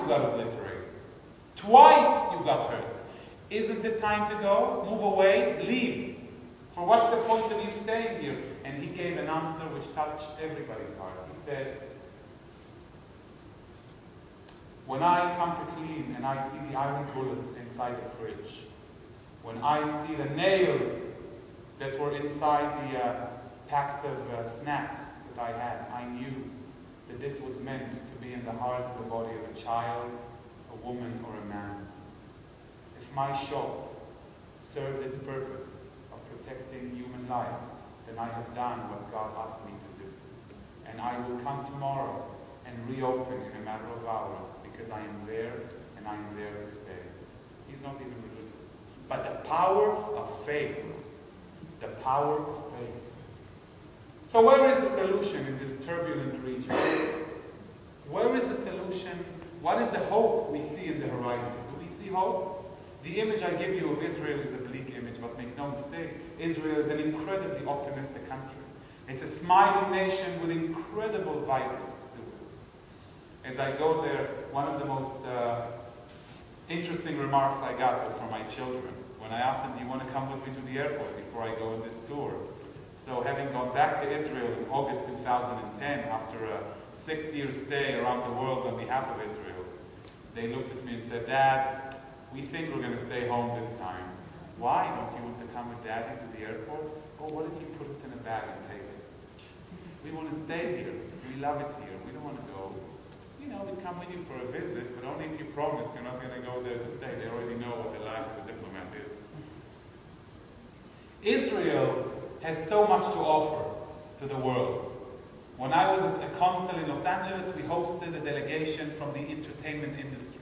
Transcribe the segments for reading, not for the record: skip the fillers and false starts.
got obliterated. Twice you got hurt. Isn't it time to go? Move away? Leave. For what's the point of you staying here? And he gave an answer which touched everybody's heart. He said, when I come to clean and I see the iron bullets inside the fridge, when I see the nails that were inside the packs of snacks that I had, I knew that this was meant to be in the heart of the body of a child, a woman, or a man. If my shop served its purpose of protecting human life, then I have done what God asked me to do. And I will come tomorrow and reopen in a matter of hours, because I am there and I am there to stay. He's not even religious. But the power of faith. The power of faith. So where is the solution in this turbulent region? Where is the solution? What is the hope we see in the horizon? Do we see hope? The image I give you of Israel is a bleak image, but make no mistake, Israel is an incredibly optimistic country. It's a smiling nation with incredible vibrance to it. As I go there, one of the most interesting remarks I got was from my children. When I asked them, do you want to come with me to the airport before I go on this tour? So having gone back to Israel in August 2010, after a 6-year stay around the world on behalf of Israel, they looked at me and said, Dad, we think we're going to stay home this time. Why? Don't you want to come with Daddy to the airport? Oh, what if you put us in a bag and take us? We want to stay here. We love it here. We don't want to go. You know, we'd come with you for a visit, but only if you promise you're not going to go there to stay. They already know what the life of a diplomat is. Israel has so much to offer to the world. When I was a consul in Los Angeles, we hosted a delegation from the entertainment industry.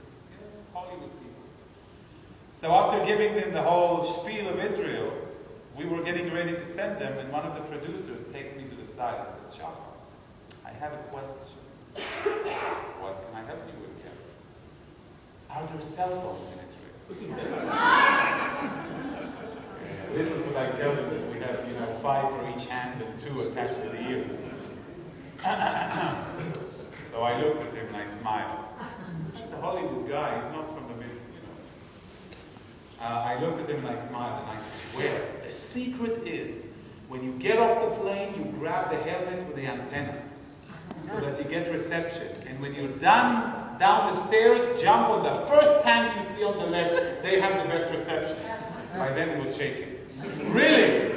Hollywood people. So after giving them the whole spiel of Israel, we were getting ready to send them, and one of the producers takes me to the side and says, Shachar, I have a question. What can I help you with here? Are there cell phones in Israel? Little could I tell them that we have, 5 for each hand and 2 attached to the ears. So I looked at him and I smiled. He's a Hollywood guy, he's not from the middle, I looked at him and I smiled and I swear, the secret is, when you get off the plane, you grab the helmet with the antenna so that you get reception. And when you're done down the stairs, jump on the first tank you see on the left, they have the best reception. By then it was shaking. Really? I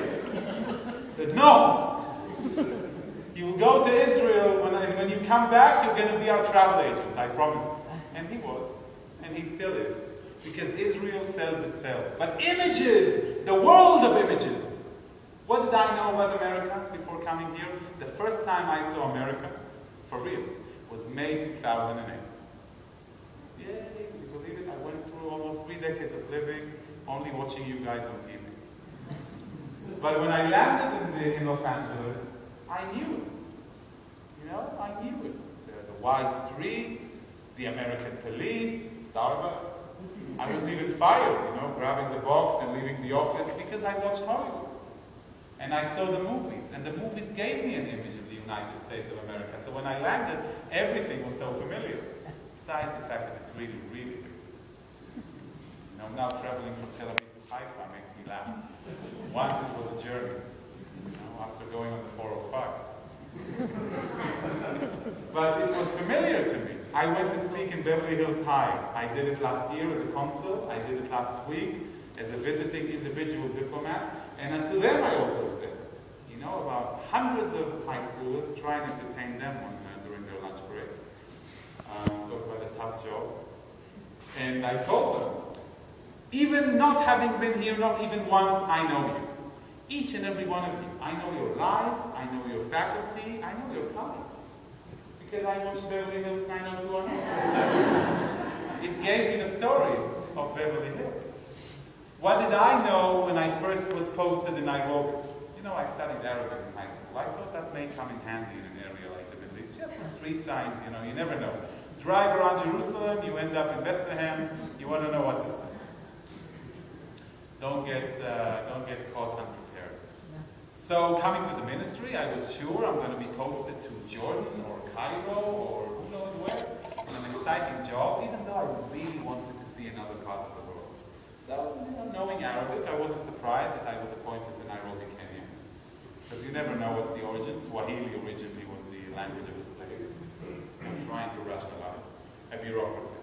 said, no. You go to Israel, when you come back, you're going to be our travel agent, I promise you. And he was, and he still is. Because Israel sells itself. But images, the world of images. What did I know about America before coming here? The first time I saw America, for real, was May 2008. Yay, you believe it? I went through almost 3 decades of living, only watching you guys on TV. But when I landed in Los Angeles, I knew it. I knew it. The wide streets, the American police, Starbucks. I was even fired, grabbing the box and leaving the office because I watched Hollywood. And I saw the movies, and the movies gave me an image of the United States of America. So when I landed, everything was so familiar. Besides the fact that it's really, really big. Now traveling from Tel Aviv to Haifa makes me laugh. Once it was a journey, after going on the 405. But it was familiar to me. I went to speak in Beverly Hills High. I did it last year as a consul. I did it last week as a visiting individual diplomat. And to them I also said, about hundreds of high schoolers, trying to entertain them during their lunch break. Talk about a tough job. And I told them, even not having been here, not even once, I know you. Each and every one of you. I know your lives, I know your faculty, I know your clients. Because I watched Beverly Hills 90210. It gave me the story of Beverly Hills. What did I know when I first was posted in Nairobi? I studied Arabic in high school. I thought that may come in handy in an area like the Middle East. Just for street signs, you never know. Drive around Jerusalem, you end up in Bethlehem, you want to know what to say. Don't get caught unprepared. So coming to the ministry, I was sure I'm going to be posted to Jordan or Cairo or who knows where. And I'm exciting job, even though I really wanted to see another part of the world. So, knowing Arabic, I wasn't surprised that I was appointed to Nairobi, Kenya. Because you never know what's the origin. Swahili originally was the language of the slaves. I'm trying to rationalize a bureaucracy.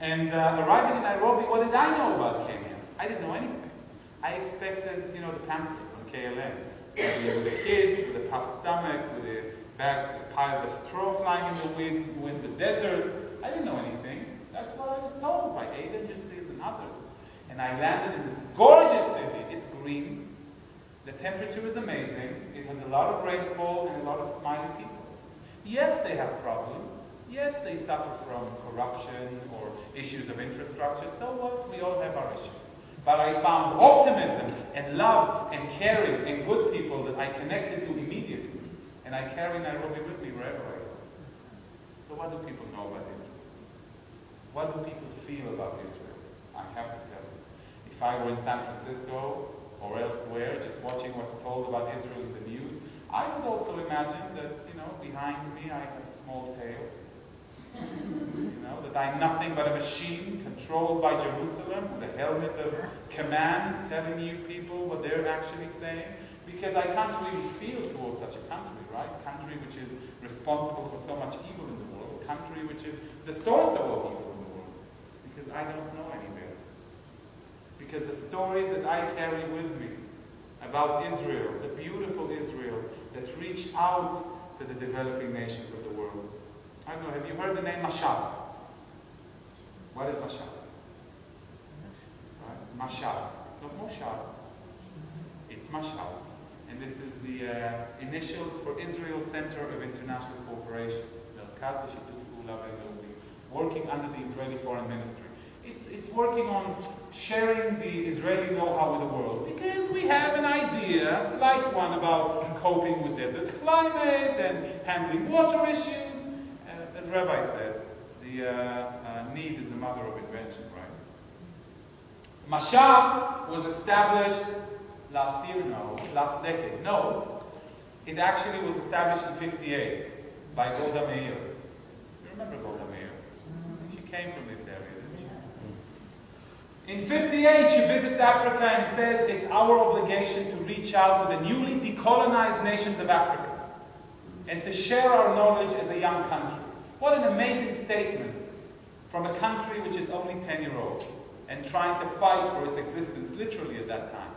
And arriving in Nairobi, what did I know about Kenya? I didn't know anything. I expected, the pamphlets on KLM. With the kids, with a puffed stomach, with the bags, piles of straw flying in the wind, the desert. I didn't know anything. That's what I was told by aid agencies and others. And I landed in this gorgeous city. It's green. The temperature is amazing. It has a lot of rainfall and a lot of smiley people. Yes, they have problems. Yes, they suffer from corruption or issues of infrastructure. So what? We all have our issues. But I found optimism and love and caring and good people that I connected to immediately. And I carry Nairobi with me wherever I go. So what do people know about Israel? What do people feel about Israel? I have to tell you. If I were in San Francisco or elsewhere, just watching what's told about Israel in the news, I would also imagine that, behind me I have a small tail. That I'm nothing but a machine controlled by Jerusalem with a helmet of command telling you people what they're actually saying. Because I can't really feel towards such a country, right? A country which is responsible for so much evil in the world. A country which is the source of all evil in the world. Because I don't know any better. Because the stories that I carry with me about Israel, the beautiful Israel that reach out to the developing nations of the world. I don't know, have you heard the name Mashal? What is Mashal? Right? Mashal. It's not Moshal. It's Mashal. And this is the initials for Israel Center of International Cooperation, working under the Israeli Foreign Ministry. It's working on sharing the Israeli know-how with the world because we have an idea, a slight one, about coping with desert climate and handling water issues. As Rabbi said, the need is the mother of invention, right? Mashav was established last year? No. Last decade? No. It actually was established in '58 by Golda Meir. You remember Golda Meir? She came from this area, didn't she? In '58, she visits Africa and says it's our obligation to reach out to the newly decolonized nations of Africa and to share our knowledge as a young country. What an amazing statement from a country which is only 10-year-old and trying to fight for its existence literally at that time.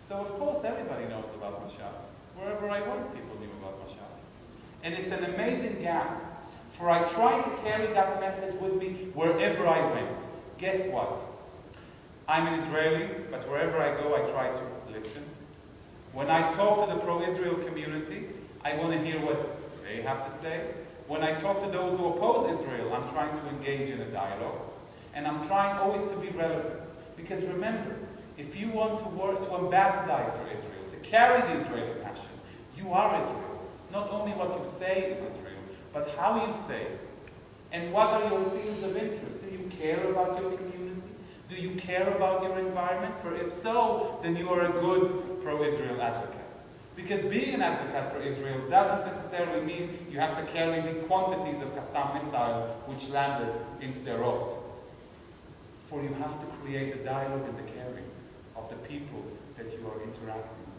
So of course everybody knows about Mashal. Wherever I went, people knew about Mashal. And it's an amazing gap, for I tried to carry that message with me wherever I went. Guess what? I'm an Israeli, but wherever I go, I try to listen. When I talk to the pro-Israel community, I want to hear what they have to say. When I talk to those who oppose Israel, I'm trying to engage in a dialogue. And I'm trying always to be relevant. Because remember, if you want to work to ambassadorize for Israel, to carry the Israeli passion, you are Israel. Not only what you say is Israel, but how you say it. And what are your fields of interest? Do you care about your community? Do you care about your environment? For if so, then you are a good pro-Israel advocate. Because being an advocate for Israel doesn't necessarily mean you have to carry the quantities of Qassam missiles which landed in Sderot. For you have to create a dialogue and the caring of the people that you are interacting with.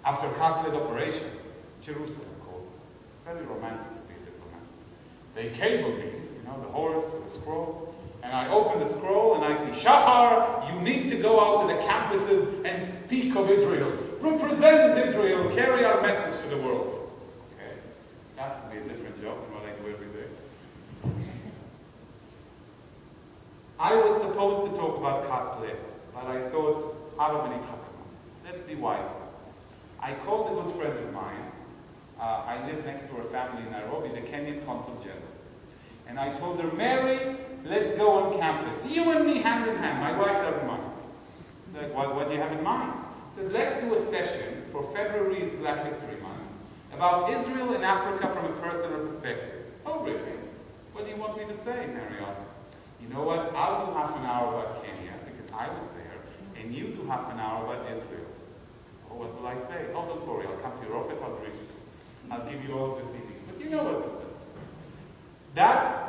After Kaz-led operation, Jerusalem calls. It's very romantic to be a diplomat. They cable me, the horse with the scroll, and I open the scroll and I see, Shachar, you need to go out to the campuses and speak of Israel. Represent Israel, carry our message to the world. Okay, that would be a different job than what I do every day. I was supposed to talk about Kaz-led, but I thought, let's be wise. I called a good friend of mine. I live next to her family in Nairobi, the Kenyan Consul General. And I told her, Mary, let's go on campus. You and me hand in hand. My wife doesn't mind. Like, what do you have in mind? I said, let's do a session for February's Black History Month about Israel and Africa from a personal perspective. Oh, really? What do you want me to say? Mary asked. You know what? I'll do half an hour about Kenya because I was there, and you do half an hour about Israel. Oh, what will I say? Oh, don't worry. I'll come to your office. I'll brief you. I'll give you all of the CDs. But you know what to say. That